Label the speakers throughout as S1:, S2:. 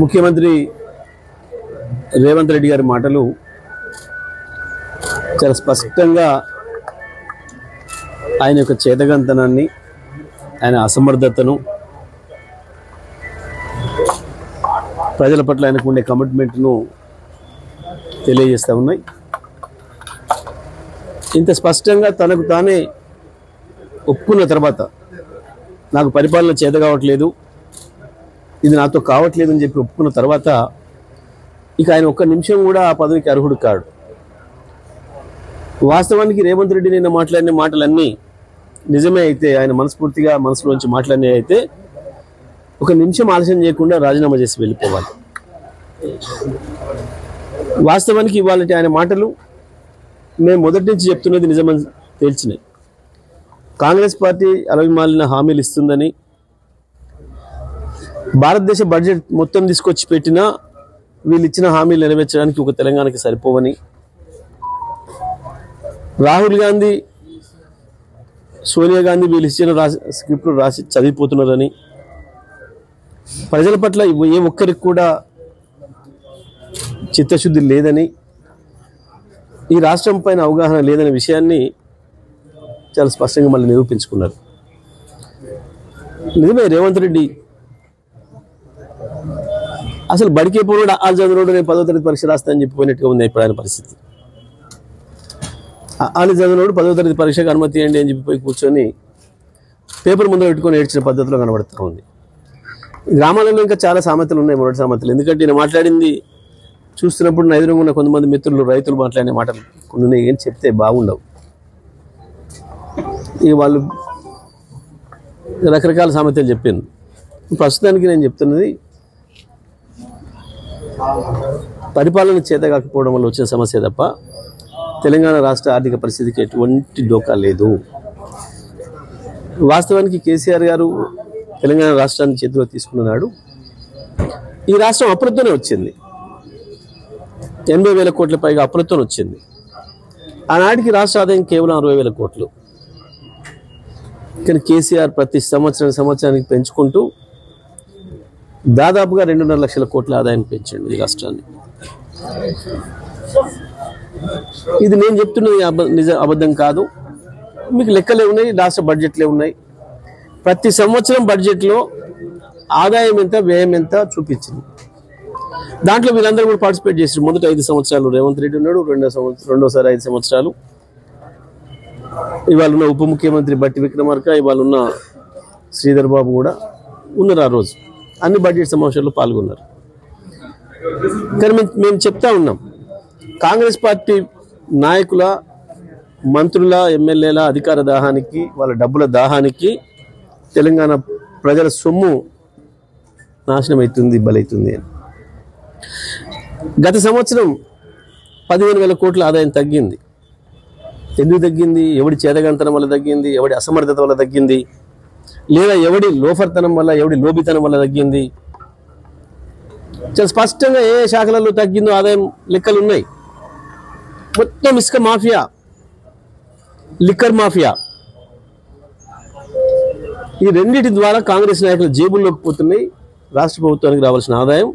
S1: ముఖ్యమంత్రి రేవంత్ రెడ్డి గారి మాటలు చాలా స్పష్టంగా ఆయన యొక్క చేతగంతనాన్ని, ఆయన అసమర్థతను, ప్రజల పట్ల ఆయనకు ఉండే కమిట్మెంట్ను తెలియజేస్తూ ఉన్నాయి. ఇంత స్పష్టంగా తనకు తానే ఒప్పుకున్న తర్వాత నాకు పరిపాలన చేత కావట్లేదు, ఇది నాతో కావట్లేదు అని చెప్పి ఒప్పుకున్న తర్వాత ఇక ఆయన ఒక్క నిమిషం కూడా ఆ పదవికి అర్హుడు కాడు. వాస్తవానికి రేవంత్ రెడ్డి నిన్న మాట్లాడిన మాటలన్నీ నిజమే అయితే, ఆయన మనస్ఫూర్తిగా మనసులోంచి మాట్లాడినే అయితే ఒక నిమిషం ఆలస్యం చేయకుండా రాజీనామా చేసి వెళ్ళిపోవాలి. వాస్తవానికి ఇవాళ ఆయన మాటలు మేము మొదటి నుంచి చెప్తున్నది నిజమని తేల్చినాయి. కాంగ్రెస్ పార్టీ అలవిమాలిన హామీలు ఇస్తుందని, భారతదేశ బడ్జెట్ మొత్తం తీసుకొచ్చి పెట్టినా వీళ్ళు ఇచ్చిన హామీలు నెరవేర్చడానికి ఒక తెలంగాణకి సరిపోవని, రాహుల్ గాంధీ, సోనియా గాంధీ వీళ్ళు ఇచ్చిన స్క్రిప్ట్లు రాసి చదివిపోతున్నారని, ప్రజల పట్ల ఏ ఒక్కరికి కూడా చిత్తశుద్ధి లేదని, ఈ రాష్ట్రం పైన అవగాహన లేదనే విషయాన్ని చాలా స్పష్టంగా మళ్ళీ నిరూపించుకున్నారు. నిజమే, రేవంత్ రెడ్డి అసలు బడికే పోరాడు ఆ చంద్రుడు నేను 10వ తరగతి పరీక్ష రాస్తానని చెప్పిపోయినట్టుగా ఉంది ఇప్పుడు ఆయన పరిస్థితి. ఆలి చంద్రుడు 10వ తరగతి పరీక్షకు అనుమతి ఇవ్వండి అని చెప్పిపోయి కూర్చొని పేపర్ ముందు పెట్టుకొని ఏడ్చిన పద్ధతిలో కనబడుతూ ఉంది. గ్రామాలలో ఇంకా చాలా సామెతలు ఉన్నాయి, మొదటి సామెతలు. ఎందుకంటే నేను మాట్లాడింది చూస్తున్నప్పుడు నా ఎదురుగా ఉన్న కొంతమంది మిత్రులు, రైతులు మాట్లాడిన మాటలు కొన్ని ఏం చెప్తే బాగుండవు. ఇక వాళ్ళు రకరకాల సామెతలు చెప్పాను. ప్రస్తుతానికి నేను చెప్తున్నది పరిపాలన చేత కాకపోవడం వల్ల వచ్చిన సమస్య తప్ప తెలంగాణ రాష్ట్ర ఆర్థిక పరిస్థితికి ఎటువంటి డోకా లేదు. వాస్తవానికి కేసీఆర్ గారు తెలంగాణ రాష్ట్రాన్ని చేతిలో తీసుకున్నాడు. ఈ రాష్ట్రం అప్పులతోనే వచ్చింది, 80,000 కోట్ల పైగా అప్పులతో వచ్చింది. ఆనాటికి రాష్ట్ర ఆదాయం కేవలం 60,000 కోట్లు. కానీ కేసీఆర్ ప్రతి సంవత్సరానికి పెంచుకుంటూ దాదాపుగా 2.5 లక్షల కోట్ల ఆదాయాన్ని పెంచండి ఈ రాష్ట్రాన్ని. ఇది నేను చెప్తున్నది అబద్ధం కాదు. మీకు లెక్కలే ఉన్నాయి, రాష్ట్ర బడ్జెట్లే ఉన్నాయి. ప్రతి సంవత్సరం బడ్జెట్లో ఆదాయం ఎంత, వ్యయం ఎంత చూపించింది. దాంట్లో వీళ్ళందరూ కూడా పార్టిసిపేట్ చేశారు. మొదటి 5 సంవత్సరాలు రేవంత్ రెడ్డి ఉన్నాడు, రెండోసారి 5 సంవత్సరాలు ఇవాళ ఉన్న ఉప ముఖ్యమంత్రి బట్టి విక్రమార్క, ఇవాళ ఉన్న శ్రీధర్ బాబు కూడా ఉన్నారు. ఆ రోజు అన్ని బడ్జెట్ సమావేశాల్లో పాల్గొన్నారు. కానీ మేము చెప్తా ఉన్నాం, కాంగ్రెస్ పార్టీ నాయకుల, మంత్రుల, ఎమ్మెల్యేల అధికార దాహానికి, వాళ్ళ డబ్బుల దాహానికి తెలంగాణ ప్రజల సొమ్ము నాశనం అవుతుంది, బలవుతుంది అని. గత సంవత్సరం 15,000 కోట్ల ఆదాయం తగ్గింది. ఎందుకు తగ్గింది? ఎవడి చేతగంతనం వల్ల తగ్గింది, ఎవడి అసమర్థత వల్ల తగ్గింది, లేదా ఎవడి లోఫర్తనం వల్ల, ఎవడి లోబితనం వల్ల తగ్గింది? చాలా స్పష్టంగా ఏ శాఖలలో తగ్గిందో ఆదాయం లెక్కలు ఉన్నాయి. మొత్తం ఇసుక మాఫియా, లిక్కర్ మాఫియా, ఈ రెండింటి ద్వారా కాంగ్రెస్ నాయకుల జేబుల్లోకి పోతున్నాయి. రాష్ట్ర ప్రభుత్వానికి రావాల్సిన ఆదాయం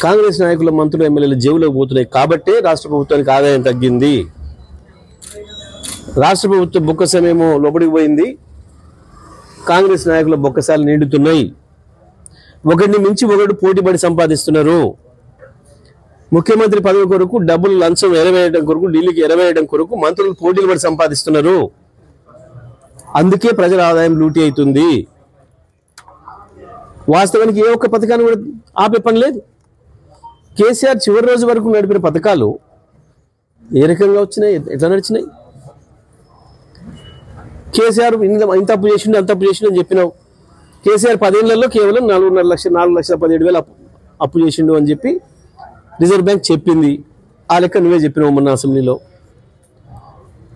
S1: కాంగ్రెస్ నాయకుల, మంత్రులు, ఎమ్మెల్యేల జేబులోకి పోతున్నాయి. కాబట్టే రాష్ట్ర ప్రభుత్వానికి ఆదాయం తగ్గింది. రాష్ట్ర ప్రభుత్వం బొక్కసమేమో లోపలికి పోయింది, కాంగ్రెస్ నాయకుల బొక్కసాలు నిండుతున్నాయి. ఒకరిని మించి ఒకడు పోటీపడి సంపాదిస్తున్నారు. ముఖ్యమంత్రి పదవి కొరకు డబ్బులు లంచం ఎరవేయడం కొరకు, ఢిల్లీకి ఎరవేయడం కొరకు మంత్రులు పోటీలు పడి సంపాదిస్తున్నారు. అందుకే ప్రజల ఆదాయం లూటీ అవుతుంది. వాస్తవానికి ఏ ఒక్క పథకాన్ని కూడా ఆపే పని లేదు. కేసీఆర్ చివరి రోజు వరకు నడిపిన పథకాలు ఏ రకంగా వచ్చినాయి, ఎట్లా నడిచినాయి? కేసీఆర్ ఇంత అప్పు చేసిండు, అంత అప్పు చేసిండు అని చెప్పినావు. కేసీఆర్ 10 ఏళ్లలో కేవలం 4,17,000 అప్పు చేసిండు అని చెప్పి రిజర్వ్ బ్యాంక్ చెప్పింది. ఆ లెక్క నువ్వే చెప్పినావు మొన్న అసెంబ్లీలో.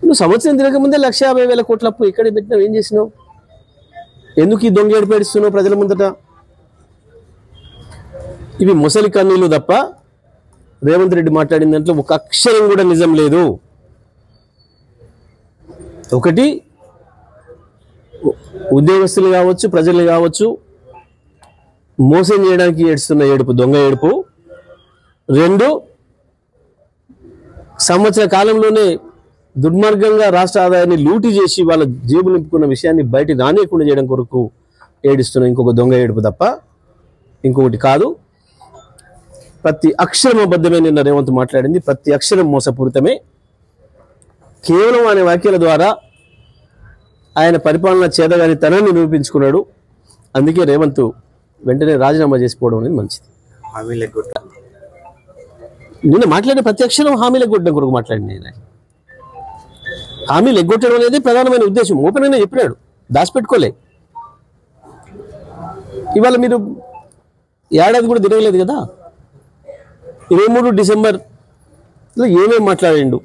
S1: నువ్వు సంవత్సరం తిరగకముందే 1,50,000 కోట్ల అప్పు ఇక్కడే పెట్టినావు. ఏం చేసినావు? ఎందుకు ఈ దొంగ ఏడుపేడుస్తున్నావు ప్రజల ముందట? ఇవి ముసలి కన్నీళ్ళు తప్ప రేవంత్ రెడ్డి మాట్లాడిన దాంట్లో ఒక అక్షరం కూడా నిజం లేదు. ఒకటి, ఉద్యోగస్తులు కావచ్చు, ప్రజలు కావచ్చు, మోసం చేయడానికి ఏడుస్తున్న ఏడుపు దొంగ ఏడుపు. 2, సంవత్సర కాలంలోనే దుర్మార్గంగా రాష్ట్ర ఆదాయాన్ని లూటీ చేసి వాళ్ళ జేబు నింపుకున్న విషయాన్ని బయట రానియకుండా చేయడం కొరకు ఏడుస్తున్న ఇంకొక దొంగ ఏడుపు తప్ప ఇంకొకటి కాదు. ప్రతి అక్షరం అబద్ధమే నిన్న రేవంత్ మాట్లాడింది, ప్రతి అక్షరం మోసపూరితమే. కేవలం ఆయన వ్యాఖ్యల ద్వారా ఆయన పరిపాలన చేతగాని తనాన్ని నిరూపించుకున్నాడు. అందుకే రేవంత్ వెంటనే రాజీనామా చేసిపోవడం అనేది మంచిది. నిన్న మాట్లాడిన ప్రతి అక్షరం హామీలు ఎగ్గొట్టడం కొరకు మాట్లాడింది. ఆయన హామీలు ఎగ్గొట్టడం అనేది ప్రధానమైన ఉద్దేశం. ఓపెన్ అయినా చెప్పినాడు, దాచిపెట్టుకోలే. ఇవాళ మీరు ఏడాది కూడా తిరగలేదు కదా. 23 డిసెంబర్లో ఏమేమి మాట్లాడిండు,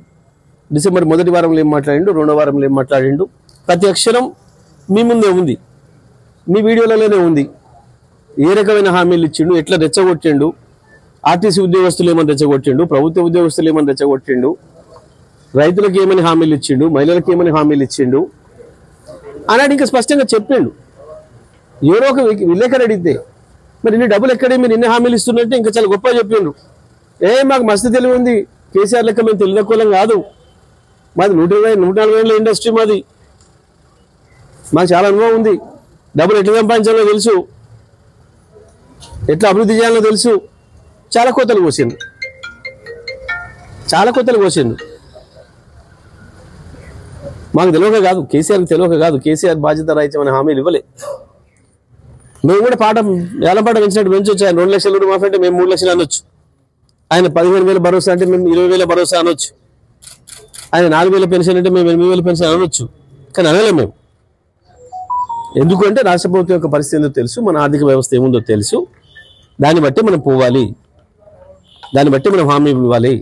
S1: డిసెంబర్ మొదటి వారంలో ఏం మాట్లాడిండు, రెండో వారంలో ఏం మాట్లాడిండు, ప్రతి అక్షరం మీ ముందే ఉంది, మీ వీడియోలలోనే ఉంది. ఏ రకమైన హామీలు ఇచ్చిండు, ఎట్లా రెచ్చగొట్టిండు, ఆర్టీసీ ఉద్యోగస్తులు ఏమని రెచ్చగొట్టిండు, ప్రభుత్వ ఉద్యోగస్తులు ఏమని రెచ్చగొట్టిండు, రైతులకు ఏమని హామీలు ఇచ్చిండు, మహిళలకు ఏమని హామీలు ఇచ్చిండు అన్నాడు. ఇంకా స్పష్టంగా చెప్పిండు. ఎవరో ఒక విలేకరు అడిగితే మరి ఇన్ని డబ్బులు ఎక్కడే, మీరు ఇన్ని హామీలు ఇస్తున్నట్టే ఇంకా చాలా గొప్పగా చెప్పిండ్రు. మాకు మస్తు తెలివి ఉంది, కేసీఆర్ లెక్క మేము తెలియకులం కాదు, మాది 140 ఏళ్ళ ఇండస్ట్రీ, మాది మాకు చాలా అనుభవం ఉంది, డబ్బులు ఎట్లా సంపాదించాలో తెలుసు, ఎట్లా అభివృద్ధి చేయాలో తెలుసు. చాలా కోతలు కోసిండు, చాలా కోతలు కోసిండు. మాకు తెలియక కాదు, కేసీఆర్కి తెలియక కాదు, కేసీఆర్ బాధ్యత రాహిత్యమైన హామీలు ఇవ్వలే. మేము కూడా వేలంపాట పెంచినట్టు పెంచొచ్చు. ఆయన 2 లక్షల రుణమాఫీ అంటే మేము 3 లక్షలు అనొచ్చు, ఆయన 15,000 భరోసా అంటే మేము 20,000 భరోసా అనొచ్చు, ఆయన 4,000 పెన్షన్ అంటే మేము 8,000 పెన్షన్ అనొచ్చు. కానీ అనలేం మేము. ఎందుకంటే రాష్ట్ర ప్రభుత్వం యొక్క పరిస్థితి ఏందో తెలుసు, మన ఆర్థిక వ్యవస్థ ఏముందో తెలుసు. దాన్ని బట్టి మనం పోవాలి, దాన్ని బట్టి మనం హామీలు ఇవ్వాలి.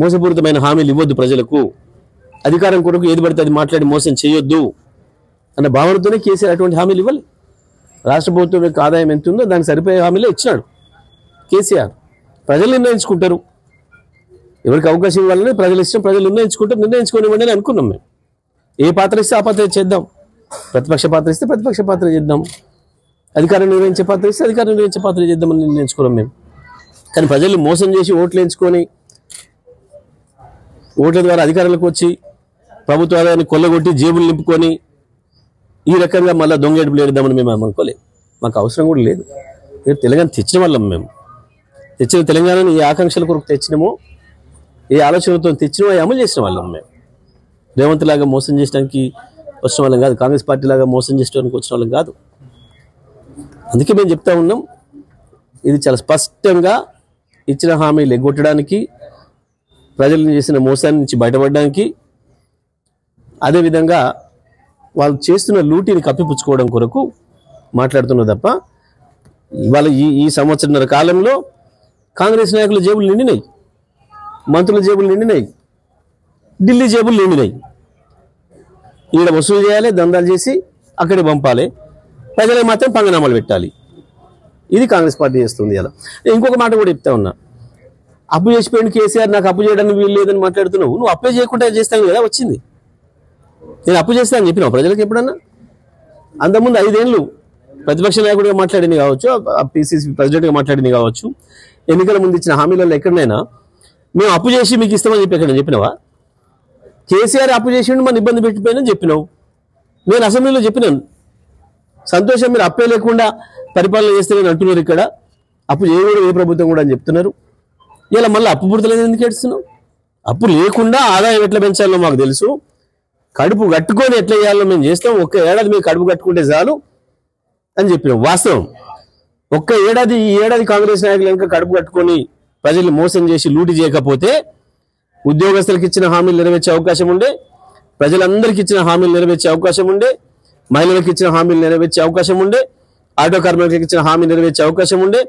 S1: మోసపూరితమైన హామీలు ఇవ్వద్దు ప్రజలకు. అధికారం కొరకు ఏది పడితే అది మాట్లాడి మోసం చేయొద్దు అన్న భావనతోనే కేసీఆర్ అటువంటి హామీలు ఇవ్వాలి. రాష్ట్ర ప్రభుత్వం యొక్క ఆదాయం ఎంత ఉందో దానికి సరిపోయే హామీలే ఇచ్చినాడు కేసీఆర్. ప్రజలు నిర్ణయించుకుంటారు, ఎవరికి అవకాశం ఇవ్వాలని ప్రజలు ఇష్టం, ప్రజలు నిర్ణయించుకుంటారు. నిర్ణయించుకోనివ్వండి అని అనుకున్నాం మేము. ఏ పాత్ర ఇస్తే ఆ పాత్ర చేద్దాం, ప్రతిపక్ష పాత్ర ఇస్తే ప్రతిపక్ష పాత్ర చేద్దాం, అధికారం నిర్వహించే పాత్ర ఇస్తే అధికారం నిర్వహించే పాత్ర చేద్దామని నిర్ణయించుకున్నాం మేము. కానీ ప్రజలు మోసం చేసి ఓట్లు ఎంచుకొని ఓట్ల ద్వారా అధికారులకు వచ్చి ప్రభుత్వ ఆదాయాన్ని కొల్లగొట్టి జేబులు నింపుకొని ఈ రకంగా మళ్ళీ దొంగేడుపులు ఏడుద్దామని మేము అనుకోలేదు. మాకు అవసరం కూడా లేదు. తెలంగాణ తెచ్చిన వాళ్ళం మేము. తెచ్చిన తెలంగాణను ఏ ఆకాంక్షల కొరకు తెచ్చినామో, ఏ ఆలోచనలతో తెచ్చినామో అవి అమలు చేసిన వాళ్ళం మేము. రేవంత్ లాగా మోసం చేయడానికి వచ్చిన వాళ్ళం కాదు, కాంగ్రెస్ పార్టీ లాగా మోసం చేయడానికి వచ్చిన వాళ్ళం కాదు. అందుకే మేము చెప్తా ఉన్నాం, ఇది చాలా స్పష్టంగా ఇచ్చిన హామీలు ఎగ్గొట్టడానికి, ప్రజలను చేసిన మోసాన్ని నుంచి బయటపడడానికి, అదేవిధంగా వాళ్ళు చేస్తున్న లూటీని కప్పిపుచ్చుకోవడం కొరకు మాట్లాడుతున్నా తప్ప ఇవాళ ఈ సంవత్సరన్నర కాలంలో కాంగ్రెస్ నాయకుల జేబులు నిండినాయి, మంత్రుల జేబులు నిండినాయి, ఢిల్లీ జేబులు నిండినాయి. ఈడ వసూలు చేయాలి, దందాలు చేసి అక్కడే పంపాలి, ప్రజలకు మాత్రం పంగనామాలు పెట్టాలి. ఇది కాంగ్రెస్ పార్టీ చేస్తుంది. అలా ఇంకొక మాట కూడా చెప్తా ఉన్నా, అప్పు చేసిపోయింది కేసీఆర్, నాకు అప్పు చేయడానికి వీలు లేదని మాట్లాడుతున్నావు. నువ్వు అప్లై చేయకుండా చేస్తాను కదా వచ్చింది. నేను అప్పు చేస్తానని చెప్పినావు ప్రజలకు ఎప్పుడన్నా? అంతకుముందు 5 ఏళ్ళు ప్రతిపక్ష నాయకుడిగా మాట్లాడింది కావచ్చు, పిసిసి ప్రెసిడెంట్గా మాట్లాడింది కావచ్చు, ఎన్నికల ముందు ఇచ్చిన హామీలలో ఎక్కడైనా మేము అప్పు చేసి మీకు ఇస్తామని చెప్పి ఎక్కడ చెప్పినావా? కేసీఆర్ అప్పు చేసిండు మన ఇబ్బంది పెట్టిపోయినని చెప్పినావు. నేను అసెంబ్లీలో చెప్పినాను, సంతోషం మీరు అప్పే లేకుండా పరిపాలన చేస్తారని అంటున్నారు. ఇక్కడ అప్పు చేయకూడదు ఏ ప్రభుత్వం కూడా అని చెప్తున్నారు. ఇలా మళ్ళీ అప్పు పుడతలేదు ఎందుకు ఏడుస్తున్నావు? అప్పు లేకుండా ఆదాయం ఎట్లా పెంచాలో మాకు తెలుసు, కడుపు కట్టుకొని ఎట్లా చేయాలో మేము చేస్తాం. ఒక్క ఏడాది మీరు కడుపు కట్టుకుంటే చాలు అని చెప్పినాం. వాస్తవం, ఒక్క ఏడాది ఈ ఏడాది కాంగ్రెస్ నాయకులు ఇంకా కడుపు కట్టుకొని ప్రజలు మోసం చేసి లూటి చేయకపోతే ఉద్యోగస్తులకు ఇచ్చిన హామీలు నెరవేర్చే అవకాశం ఉండే, ప్రజలందరికీ ఇచ్చిన హామీలు నెరవేర్చే అవకాశం ఉండే, మహిళలకు ఇచ్చిన హామీలు నెరవేర్చే అవకాశం ఉండే, ఆటో కార్మికులకు ఇచ్చిన హామీ నెరవేర్చే అవకాశం ఉండే,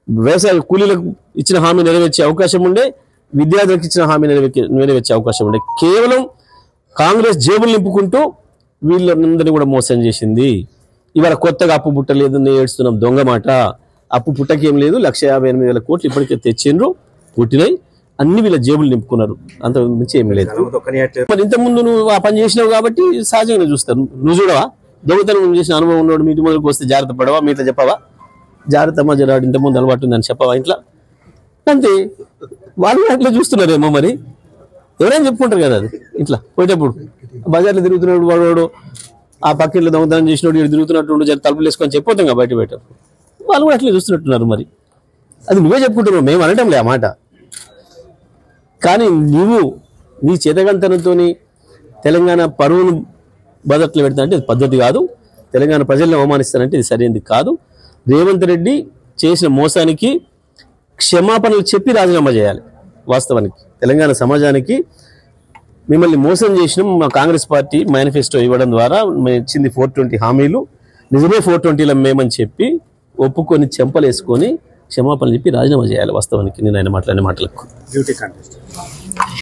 S1: వ్యవసాయ కూలీలకు ఇచ్చిన హామీ నెరవేర్చే అవకాశం ఉండే, విద్యార్థులకు ఇచ్చిన హామీ నెరవేర్చే అవకాశం ఉండే. కేవలం కాంగ్రెస్ జేబులు నింపుకుంటూ వీళ్ళందరినీ కూడా మోసం చేసింది. ఇవాళ కొత్తగా అప్పు పుట్టలేదని ఏడుస్తున్నాం. దొంగ మాట. అప్పు పుట్టకేం లేదు, 158,000 కోట్లు ఇప్పటికే తెచ్చిండ్రు, పుట్టినాయి, అన్ని వీళ్ళ జేబులు నింపుకున్నారు. అంత మించి ఏమి లేదు. మరి ఇంతకుముందు నువ్వు ఆ పని చేసినావు కాబట్టి సహజంగా చూస్తారు. నువ్వు చూడవా? దొంగతనం చేసిన అనుభవం ఉన్నాడు మీ ఇంటి ముందుకు వస్తే జాగ్రత్త పడవా? మీతో చెప్పవా? జాగ్రత్త జరాడు ఇంత ముందు అలవాటు ఉందని చెప్పవా ఇంట్లో అంతే. వాళ్ళు అట్లా చూస్తున్నారేమో మరి, ఎవరైనా చెప్పుకుంటారు కదా అది. ఇట్లా పోయేటప్పుడు బజార్లో తిరుగుతున్నాడు వాడు, ఆ పక్కన దొంగతనం చేసినోడు ఇక్కడ తిరుగుతున్నట్టు తలుపులు వేసుకొని చెప్పొద్దాం కదా బయట పెట్టేటప్పుడు. వాళ్ళు కూడా అట్లా చూస్తున్నట్టున్నారు మరి. అది నువ్వే చెప్పుకుంటున్నావు, మేము అనటం లే ఆ మాట. కానీ నువ్వు నీ చేతగంతనంతో తెలంగాణ పరువును బదట్లో పెడతానంటే ఇది పద్ధతి కాదు. తెలంగాణ ప్రజలను అవమానిస్తానంటే ఇది సరైనది కాదు. రేవంత్ రెడ్డి చేసిన మోసానికి క్షమాపణలు చెప్పి రాజీనామా చేయాలి. వాస్తవానికి తెలంగాణ సమాజానికి మిమ్మల్ని మోసం చేసినాం, మా కాంగ్రెస్ పార్టీ మేనిఫెస్టో ఇవ్వడం ద్వారా మేము ఇచ్చింది 420 హామీలు, నిజమే 420లో మేమని చెప్పి ఒప్పుకొని చెంపలేసుకొని క్షమాపణలు చెప్పి రాజీనామా చేయాలి. వాస్తవానికి నేను ఆయన మాట్లాడిన మాటలకు.